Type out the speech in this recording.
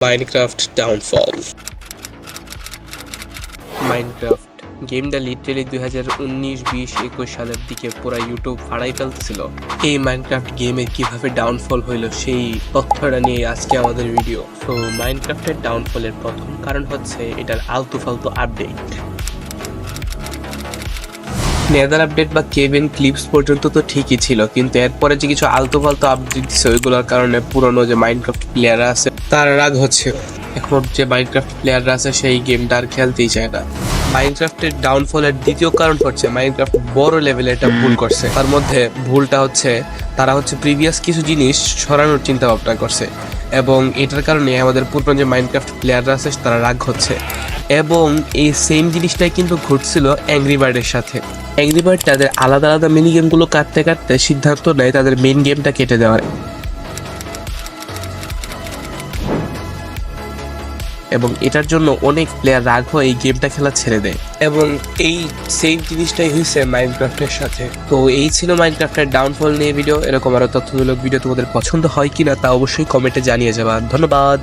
Minecraft Downfall. Minecraft গেমটা literally 2019-20-21 সালের দিকে পুরো ইউটিউব ফাড়াই ফেলতেছিল। এই মাইনক্রাফট গেমের কিভাবে ডাউনফল হইলো সেই তথ্যটা নিয়ে আজকে আমাদের ভিডিও। তো মাইনক্রাফটের ডাউনফলের প্রথম কারণ হচ্ছে এটার আলতু ফালতু আপডেট। নেদার আপডেট বা কেভিন ক্লিপস পর্যন্ত তো ঠিকই ছিল, কিন্তু এরপরে যে কিছু আলতু ফালতু আপডেট দিচ্ছে ওইগুলোর কারণে পুরনো যে মাইনক্রাফট প্লেয়াররা আছে তারা রাগ হচ্ছে। এখন যে মাইনক্রাফট প্লেয়াররা আছে সেই গেমটা আর খেলতেই চায় না। মাইনক্রাফটের ডাউনফলের দ্বিতীয় কারণ হচ্ছে মাইনক্রাফট বড় লেভেলে একটা ভুল করছে। তার মধ্যে ভুলটা হচ্ছে তারা প্রিভিয়াস কিছু জিনিস সরানোর চিন্তা ভাবনা করছে, এবং এটার কারণে আমাদের পুরনো যে মাইনক্রাফট প্লেয়াররা আছে তারা রাগ হচ্ছে। এবং এই সেম জিনিসটাই কিন্তু ঘটছিল অ্যাংরি বার্ডের সাথে। অ্যাংরি বার্ড তাদের আলাদা আলাদা মিনি গেমগুলো কাটতে কাটতে সিদ্ধান্ত নেয় তাদের মেইন গেমটা কেটে দেওয়ার, এবং এটার জন্য অনেক প্লেয়ার রাগ হয়ে এই গেমটা খেলা ছেড়ে দেয়। এবং এই সেম জিনিসটাই হয়েছে মাইনক্রাফটের সাথে। তো এই ছিল মাইনক্রাফটের ডাউনফল নিয়ে ভিডিও। এরকম আরো তথ্যমূলক ভিডিও তোমাদের পছন্দ হয় কিনা তা অবশ্যই কমেন্টে জানিয়ে যাবা। ধন্যবাদ।